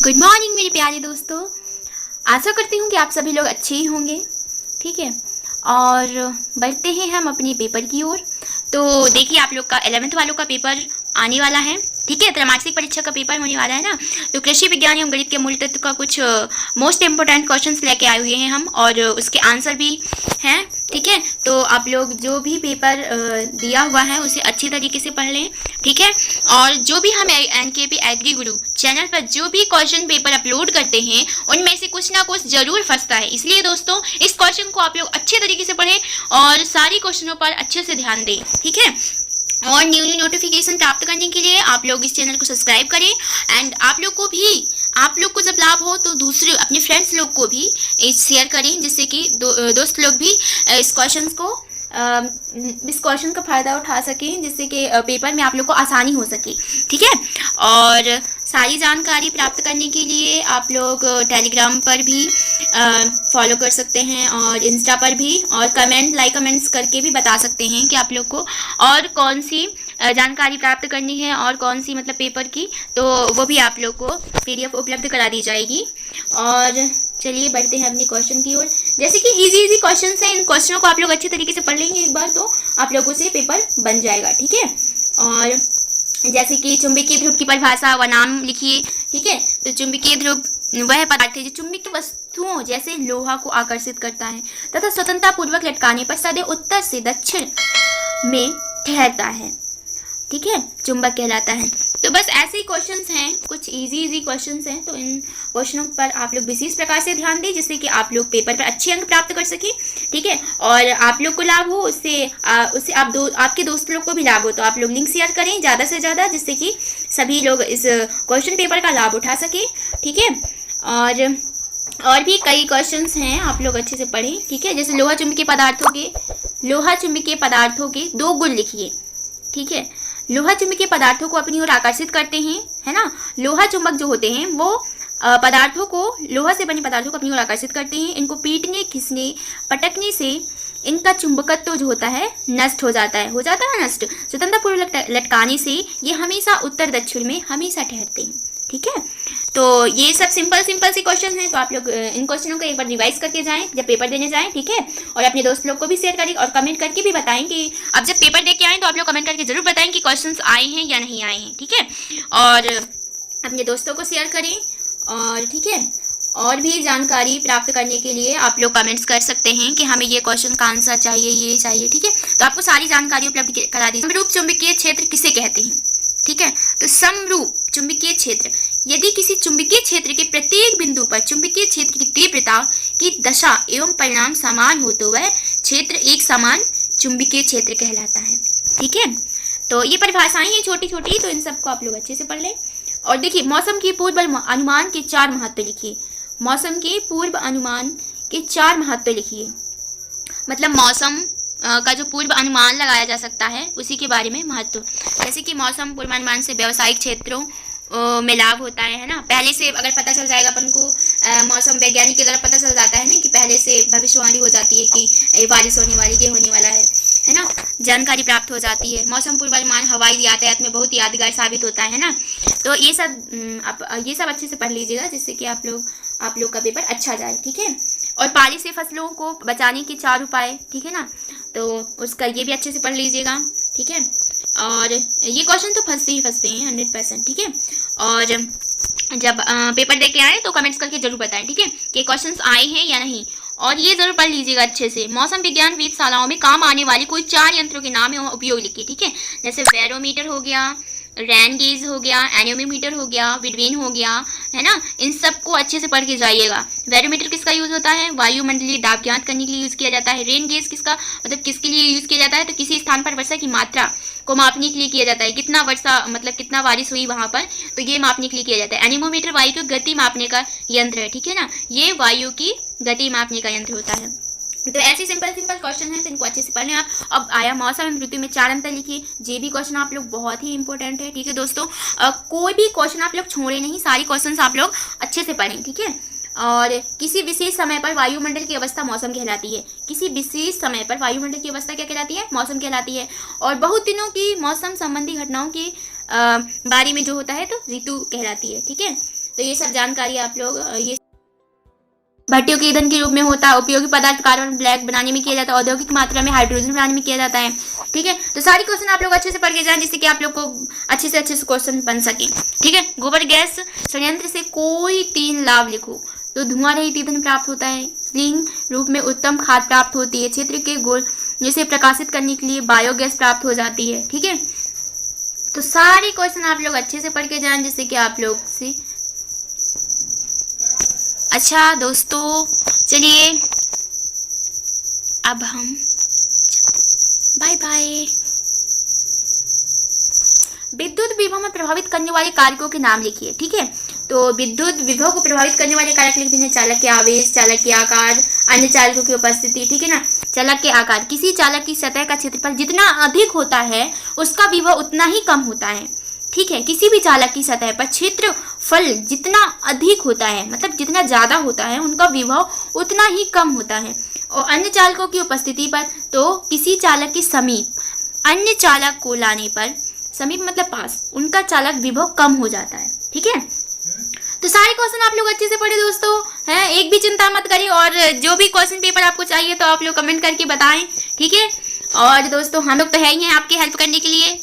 Good morning मेरे प्यारे दोस्तों। आशा करती हूँ कि आप सभी लोग अच्छे ही होंगे। ठीक है, और बढ़ते हैं हम अपने पेपर की ओर। तो देखिए, आप लोग का 11th वालों का पेपर आने वाला है। ठीक है, त्रैमासिक परीक्षा का पेपर होने वाला है ना। तो कृषि विज्ञान एवं गणित के मूल तत्व का कुछ मोस्ट इम्पोर्टेंट क्वेश्चंस लेके आए हुए हैं हम, और उसके आंसर भी हैं। ठीक है, तो आप लोग जो भी पेपर दिया हुआ है उसे अच्छी तरीके से पढ़ लें। ठीक है, और जो भी हम एनकेपी एग्री गुरु चैनल पर जो भी क्वेश्चन पेपर अपलोड करते हैं उनमें से कुछ ना कुछ जरूर फंसता है। इसलिए दोस्तों, इस क्वेश्चन को आप लोग अच्छे तरीके से पढ़ें और सारी क्वेश्चनों पर अच्छे से ध्यान दें। ठीक है, और न्यू नोटिफिकेशन प्राप्त करने के लिए आप लोग इस चैनल को सब्सक्राइब करें। एंड आप लोग को जब लाभ हो तो दूसरे अपने फ्रेंड्स लोग को भी शेयर करें, जिससे कि दोस्त लोग भी इस क्वेश्चन का फ़ायदा उठा सकें, जिससे कि पेपर में आप लोग को आसानी हो सके। ठीक है, और सारी जानकारी प्राप्त करने के लिए आप लोग टेलीग्राम पर भी फॉलो कर सकते हैं और इंस्टा पर भी, और कमेंट्स करके भी बता सकते हैं कि आप लोग को और कौन सी जानकारी प्राप्त करनी है और कौन सी मतलब पेपर की, तो वो भी आप लोग को PDF उपलब्ध करा दी जाएगी। और चलिए बढ़ते हैं अपने क्वेश्चन की ओर। जैसे कि इजी क्वेश्चन हैं, इन क्वेश्चनों को आप लोग अच्छे तरीके से पढ़ लेंगे एक बार तो आप लोगों से पेपर बन जाएगा। ठीक है, और जैसे कि चुंबकीय ध्रुव की परिभाषा व नाम लिखिए। ठीक है, तो चुंबकीय ध्रुव वह पदार्थ है जो चुंबकीय वस्तुओं जैसे लोहा को आकर्षित करता है तथा स्वतंत्रता पूर्वक लटकाने पर सदैव उत्तर से दक्षिण में ठहरता है। ठीक है, चुंबक कहलाता है। तो बस ऐसे ही क्वेश्चंस हैं, कुछ इजी क्वेश्चंस हैं, तो इन क्वेश्चनों पर आप लोग विशेष प्रकार से ध्यान दें, जिससे कि आप लोग पेपर पर अच्छे अंक प्राप्त कर सकें। ठीक है, और आप लोग को लाभ हो उससे आपके दोस्त लोग को भी लाभ हो, तो आप लोग लिंक शेयर करें ज़्यादा से ज़्यादा, जिससे कि सभी लोग इस क्वेश्चन पेपर का लाभ उठा सकें। ठीक है, और भी कई क्वेश्चंस हैं, आप लोग अच्छे से पढ़ें। ठीक है, जैसे लोहा चुंबकीय पदार्थों के 2 गुण लिखिए। ठीक है, लोहा चुंबकीय पदार्थों को अपनी ओर आकर्षित करते हैं, है ना। लोहा चुंबक जो होते हैं वो लोहा से बने पदार्थों को अपनी ओर आकर्षित करते हैं। इनको पीटने, खींचने, पटकने से इनका चुंबकत्व जो होता है नष्ट हो जाता है नष्ट। स्वतंत्रतापूर्वक लटकाने से ये हमेशा उत्तर दक्षिण में हमेशा ठहरते हैं। ठीक है, तो ये सब सिंपल सी क्वेश्चन हैं, तो आप लोग इन क्वेश्चनों को एक बार रिवाइज करके जाएं जब पेपर देने जाएं। ठीक है, और अपने दोस्त लोग को भी शेयर करें और कमेंट करके भी बताएं कि अब जब पेपर दे के आएँ तो आप लोग कमेंट करके जरूर बताएं कि क्वेश्चंस आए हैं या नहीं आए हैं। ठीक है, और अपने दोस्तों को शेयर करें। और ठीक है, और भी जानकारी प्राप्त करने के लिए आप लोग कमेंट्स कर सकते हैं कि हमें ये क्वेश्चन का आंसर चाहिए, ये चाहिए। ठीक है, तो आपको सारी जानकारी उपलब्ध करा दी। समरूप चुंबकीय क्षेत्र किसे कहते हैं? ठीक है, तो समरूप चुंबकीय क्षेत्र, यदि किसी चुंबकीय क्षेत्र के प्रत्येक बिंदु पर चुंबकीय क्षेत्र की तीव्रता की दशा एवं परिणाम समान हो तो वह क्षेत्र एक समान चुंबकीय क्षेत्र कहलाता है। ठीक है, तो ये परिभाषाएं हैं छोटी छोटी, तो इन सबको आप लोग अच्छे से पढ़ लें। और देखिए, मौसम के पूर्व अनुमान के 4 महत्व लिखिए। मौसम के पूर्व अनुमान के 4 महत्व लिखिए। मतलब मौसम का जो पूर्व अनुमान लगाया जा सकता है उसी के बारे में महत्व। जैसे कि मौसम पूर्वानुमान से व्यावसायिक क्षेत्रों में लाभ होता है ना। पहले से अगर पता चल जाएगा अपन को, मौसम वैज्ञानिक की तरफ पता चल जाता है ना कि पहले से भविष्यवाणी हो जाती है कि बारिश होने वाली, ये होने वाला है ना। जानकारी प्राप्त हो जाती है। मौसम पूर्वानुमान हवाई यातायात में बहुत यादगार साबित होता है ना। तो ये सब अच्छे से पढ़ लीजिएगा, जिससे कि आप लोग का पेपर अच्छा जाए। ठीक है, और पाले से फसलों को बचाने के 4 उपाय। ठीक है ना, तो उसका ये भी अच्छे से पढ़ लीजिएगा। ठीक है, और ये क्वेश्चन तो फंसते हैं 100%। ठीक है, और जब पेपर दे के आए तो कमेंट्स करके जरूर बताएं। ठीक है, कि क्वेश्चंस आए हैं या नहीं, और ये जरूर पढ़ लीजिएगा अच्छे से। मौसम विज्ञान वेधशालाओं में काम आने वाले कोई 4 यंत्रों के नाम एवं उपयोग लिखिए। ठीक है, जैसे बैरोमीटर हो गया, रेन गेज हो गया, एनियोमीटर हो गया, विडवेन हो गया, है ना। इन सब को अच्छे से पढ़ के जाइएगा। बैरोमीटर किसका यूज़ होता है? वायुमंडलीय दाब ज्ञात करने के लिए यूज़ किया जाता है। रेन गेज किसके लिए यूज़ किया जाता है? तो किसी स्थान पर वर्षा की मात्रा को मापने के लिए किया जाता है। कितना वर्षा मतलब कितना बारिश हुई वहाँ पर, तो ये मापने के लिए किया जाता है। एनिमोमीटर वायु की गति मापने का यंत्र है। ठीक है ना, ये वायु की गति मापने का यंत्र होता है। तो ऐसे सिंपल क्वेश्चन हैं, तो इनको अच्छे से पढ़ लें आप। अब आया मौसम एवं ऋतु में 4 अंतर लिखिए। ये भी क्वेश्चन आप लोग बहुत ही इंपॉर्टेंट है। ठीक है दोस्तों, कोई भी क्वेश्चन आप लोग छोड़े नहीं, सारी क्वेश्चन आप लोग अच्छे से पढ़ें। ठीक है, और किसी विशेष समय पर वायुमंडल की अवस्था मौसम कहलाती है। किसी विशेष समय पर वायुमंडल की अवस्था क्या कहलाती है? मौसम कहलाती है। और बहुत दिनों की मौसम संबंधी घटनाओं के बारे में जो होता है तो ऋतु कहलाती है। ठीक है, तो ये सब जानकारी आप लोग ये भट्टियों के ईंधन के रूप में होता है, उपयोगी पदार्थ कार्बन ब्लैक बनाने में किया जाता है, औद्योगिक मात्रा में हाइड्रोजन बनाने में किया जाता है। ठीक है, तो सारी क्वेश्चन आप लोग अच्छे से पढ़ के जाएं, जिससे कि आप लोग को अच्छे से क्वेश्चन बन सके। ठीक है, गोबर गैस संयंत्र से कोई 3 लाभ लिखो। तो धुआं रहित ईंधन प्राप्त होता है, स्लिंग रूप में उत्तम खाद प्राप्त होती है, क्षेत्र के गोल जिसे प्रकाशित करने के लिए बायोगैस प्राप्त हो जाती है। ठीक है, तो सारी क्वेश्चन आप लोग अच्छे से पढ़ के जाएं, जिससे कि आप लोग से अच्छा दोस्तों चलिए अब हम बाय बाय। विद्युत विभव में प्रभावित करने वाले कारकों के नाम लिखिए। ठीक है, तो विद्युत विभव को प्रभावित करने वाले कारक लिख देंगे, चालक के आवेश, चालक के आकार, अन्य चालकों की उपस्थिति। ठीक है ना, चालक के आकार, किसी चालक की सतह का क्षेत्रफल जितना अधिक होता है उसका विभव उतना ही कम होता है। ठीक है, किसी भी चालक की सतह पर क्षेत्रफल जितना अधिक होता है, मतलब जितना ज़्यादा होता है, उनका विभव उतना ही कम होता है। और अन्य चालकों की उपस्थिति पर, तो किसी चालक के समीप अन्य चालक को लाने पर, समीप मतलब पास, उनका चालक विभव कम हो जाता है। ठीक है, तो सारे क्वेश्चन आप लोग अच्छे से पढ़े दोस्तों, हैं, एक भी चिंता मत करिए। और जो भी क्वेश्चन पेपर आपको चाहिए तो आप लोग कमेंट करके बताएं। ठीक है, और दोस्तों हम लोग तो है ही हैं आपकी हेल्प करने के लिए।